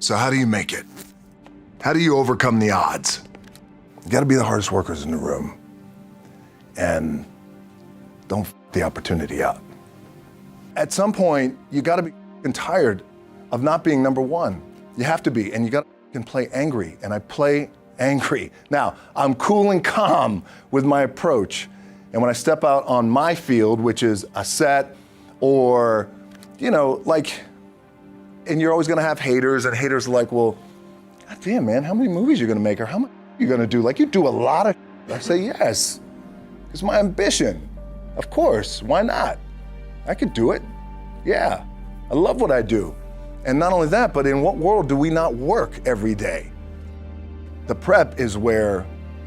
So how do you make it? How do you overcome the odds? You gotta be the hardest workers in the room. And don't f the opportunity up. At some point, you gotta be tired of not being number one. You have to be, and you gotta play angry, and I play angry. Now, I'm cool and calm with my approach, and when I step out on my field, which is a set, or, you know, like, and you're always gonna have haters, and haters are like, well, God damn, man, how many movies you gonna make, or how much you gonna do? Like, you do a lot of I say, yes, it's my ambition. Of course, why not? I could do it, yeah. I love what I do. And not only that, but in what world do we not work every day? The prep is where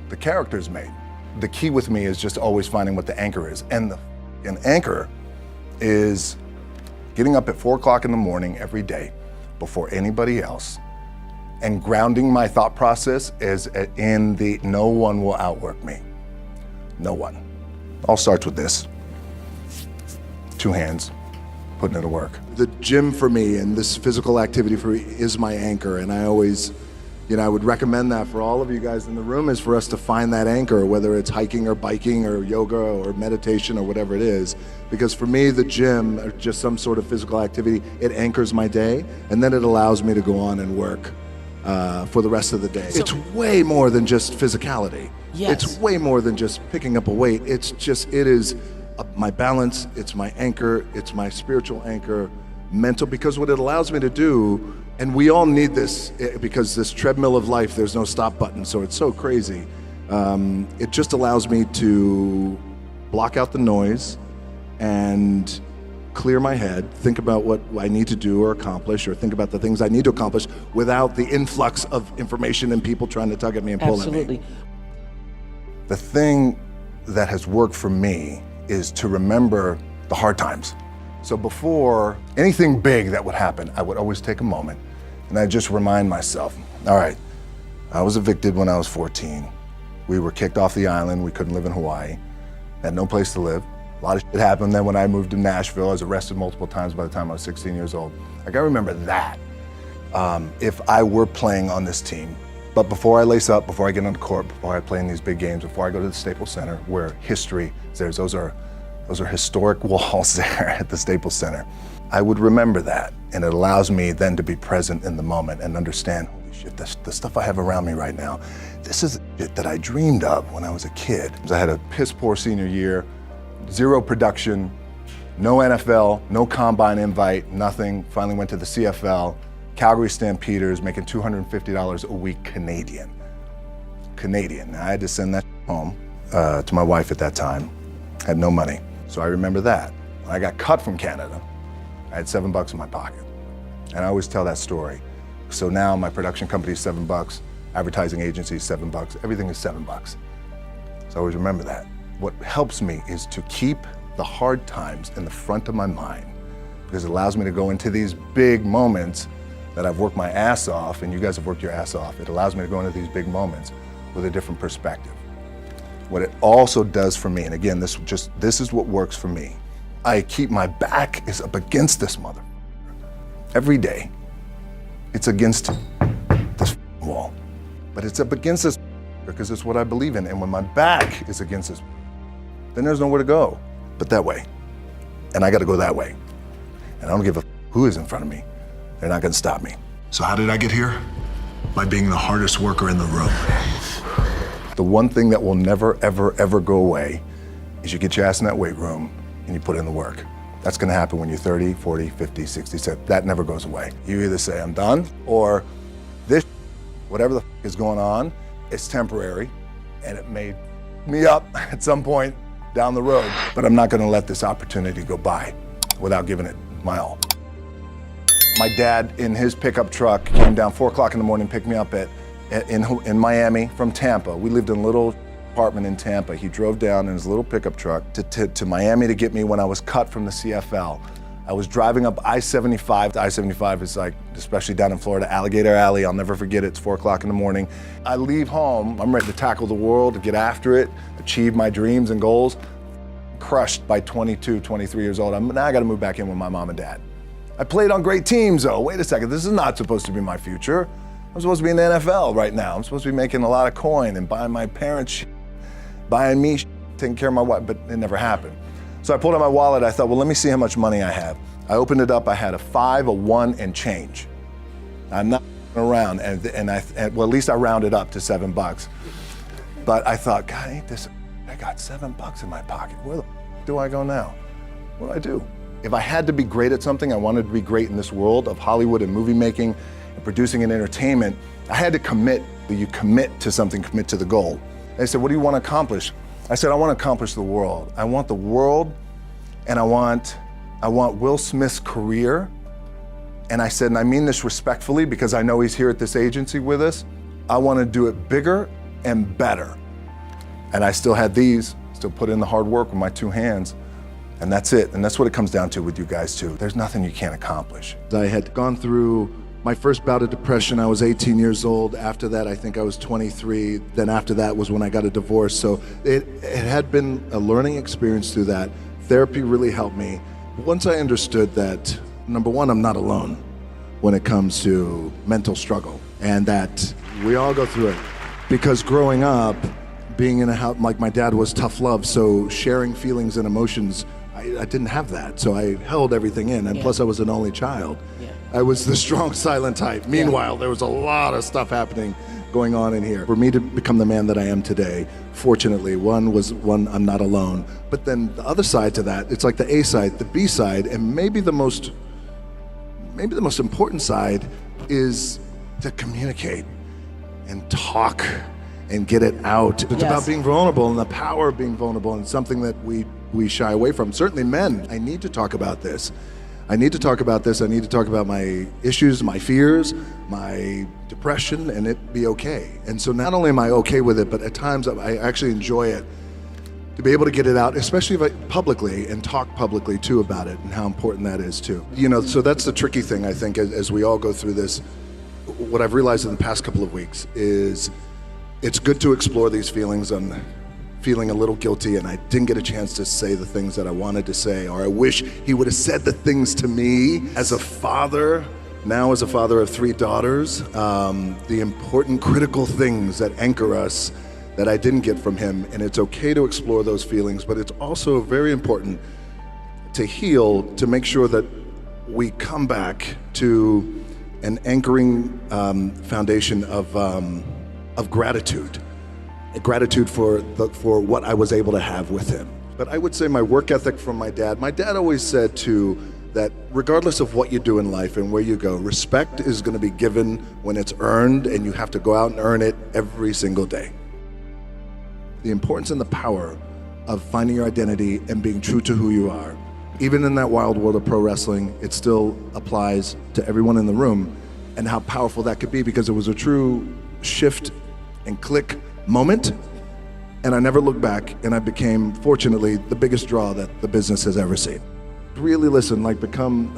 the character's made. The key with me is just always finding what the anchor is. And an anchor is getting up at 4 o'clock in the morning every day before anybody else and grounding my thought process is in the no one will outwork me. No one. All starts with this. 2 hands, putting it to work. The gym for me and this physical activity for me is my anchor, and I always, I would recommend that for all of you guys in the room is for us to find that anchor, whether it's hiking or biking or yoga or meditation or whatever it is. Because for me, the gym or just some sort of physical activity, it anchors my day, and then it allows me to go on and work for the rest of the day. It's way more than just physicality. Yes. It's way more than just picking up a weight. It is my balance, it's my anchor, it's my spiritual anchor, mental, because what it allows me to do, and we all need this because this treadmill of life, there's no stop button, so it's so crazy. It just allows me to block out the noise and clear my head, think about what I need to do or accomplish, or think about the things I need to accomplish without the influx of information and people trying to tug at me and pull at me. Absolutely. The thing that has worked for me is to remember the hard times. So before anything big that would happen, I would always take a moment and I'd just remind myself, all right, I was evicted when I was 14. We were kicked off the island. We couldn't live in Hawaii. Had no place to live. A lot of shit happened. Then when I moved to Nashville, I was arrested multiple times by the time I was 16 years old. I gotta remember that if I were playing on this team. But before I lace up, before I get on the court, before I play in these big games, before I go to the Staples Center, where history is there, those are historic walls there at the Staples Center. I would remember that, and it allows me then to be present in the moment and understand, holy shit, the stuff I have around me right now, this is shit that I dreamed of when I was a kid. I had a piss poor senior year, 0 production, no NFL, no combine invite, nothing. Finally went to the CFL, Calgary Stampeders, making $250 a week Canadian. Now, I had to send that home to my wife at that time. Had no money. So I remember that. When I got cut from Canada, I had $7 in my pocket. And I always tell that story. So now my production company is $7, advertising agency is $7, everything is $7. So I always remember that. What helps me is to keep the hard times in the front of my mind, because it allows me to go into these big moments that I've worked my ass off, and you guys have worked your ass off. It allows me to go into these big moments with a different perspective. What it also does for me, and again, this is what works for me. I keep my back is up against this mother. Every day, it's against this wall. But it's up against this because it's what I believe in. And when my back is against this, then there's nowhere to go but that way. And I gotta go that way. And I don't give a who is in front of me. They're not gonna stop me. So how did I get here? By being the hardest worker in the room. The one thing that will never, ever, ever go away is you get your ass in that weight room and you put in the work. That's gonna happen when you're 30, 40, 50, 60, 70. That never goes away. You either say, I'm done, or this, whatever the is going on, it's temporary, and it may me up at some point down the road, but I'm not gonna let this opportunity go by without giving it my all. My dad, in his pickup truck, came down 4 o'clock in the morning, picked me up in Miami from Tampa. We lived in a little apartment in Tampa. He drove down in his little pickup truck to Miami to get me when I was cut from the CFL. I was driving up I-75. I-75 is like, especially down in Florida, Alligator Alley. I'll never forget it. It's 4 o'clock in the morning. I leave home. I'm ready to tackle the world, to get after it, achieve my dreams and goals. Crushed by 22, 23 years old. Now I got to move back in with my mom and dad. I played on great teams though. Wait a second, this is not supposed to be my future. I'm supposed to be in the NFL right now. I'm supposed to be making a lot of coin and buying my parents buying me taking care of my wife, but it never happened. So I pulled out my wallet, I thought, well, let me see how much money I have. I opened it up, I had a 5, a 1, and change. I'm not around, and well, at least I rounded up to $7. But I thought, God, ain't this, I got $7 in my pocket. Where the do I go now? What do I do? If I had to be great at something, I wanted to be great in this world of Hollywood and movie making and producing and entertainment, I had to commit. You commit to something, commit to the goal. They said, what do you want to accomplish? I said, I want to accomplish the world. I want the world, and I want Will Smith's career. And I said, and I mean this respectfully because I know he's here at this agency with us, I want to do it bigger and better. And I still had these, still put in the hard work with my 2 hands, and that's it. And that's what it comes down to with you guys too. There's nothing you can't accomplish. I had gone through my first bout of depression. I was 18 years old. After that, I think I was 23. Then after that was when I got a divorce. So it had been a learning experience through that. Therapy really helped me. Once I understood that, number one, I'm not alone when it comes to mental struggle, and that we all go through it. Because growing up, being in a house, like my dad was tough love, so sharing feelings and emotions, I didn't have that. So I held everything in, and plus I was an only child. Yeah. I was the strong, silent type. Meanwhile, there was a lot of stuff happening going on in here. For me to become the man that I am today, fortunately, one, I'm not alone. But then the other side to that, it's like the A side, the B side, and maybe the most important side is to communicate and talk and get it out. It's about being vulnerable and the power of being vulnerable, and something that we shy away from. Certainly men, I need to talk about this. I need to talk about this. I need to talk about my issues, my fears, my depression, and it be okay. And so not only am I okay with it, but at times I actually enjoy it, to be able to get it out, especially publicly, and talk publicly too about it and how important that is too. You know, so that's the tricky thing, I think, as we all go through this. What I've realized in the past couple of weeks is it's good to explore these feelings. I'm feeling a little guilty, and I didn't get a chance to say the things that I wanted to say, or I wish he would have said the things to me as a father, now as a father of 3 daughters, the important, critical things that anchor us that I didn't get from him. And it's okay to explore those feelings, but it's also very important to heal, to make sure that we come back to an anchoring foundation of gratitude. Gratitude for what I was able to have with him. But I would say my work ethic from my dad always said too, that regardless of what you do in life and where you go, respect is going to be given when it's earned, and you have to go out and earn it every single day. The importance and the power of finding your identity and being true to who you are. Even in that wild world of pro wrestling, it still applies to everyone in the room, and how powerful that could be, because it was a true shift and click moment, and I never looked back, and I became, fortunately, the biggest draw that the business has ever seen. Really listen, become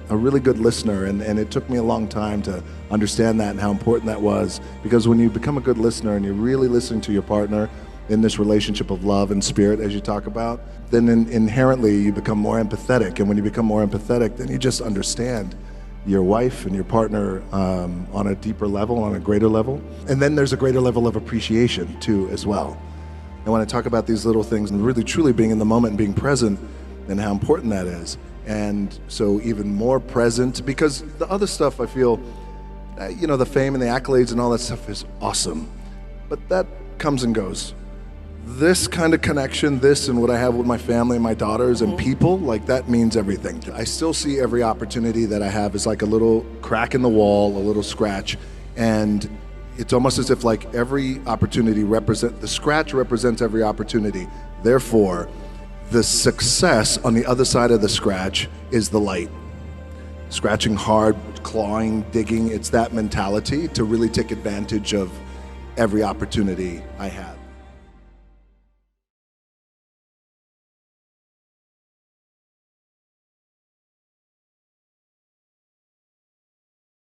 a really good listener, and it took me a long time to understand that and how important that was, because when you become a good listener and you're really listening to your partner in this relationship of love and spirit, as you talk about, then inherently you become more empathetic, and when you become more empathetic, then you just understand your wife and your partner on a deeper level, on a greater level. And then there's a greater level of appreciation too as well. And when I talk about these little things and really truly being in the moment and being present, and how important that is. And so even more present, because the other stuff I feel, the fame and the accolades and all that stuff is awesome, but that comes and goes. This kind of connection, this and what I have with my family and my daughters and people, that means everything. I still see every opportunity that I have as like a little crack in the wall, a little scratch, and it's almost as if every opportunity the scratch represents every opportunity. Therefore, the success on the other side of the scratch is the light. Scratching hard, clawing, digging, it's that mentality to really take advantage of every opportunity I have.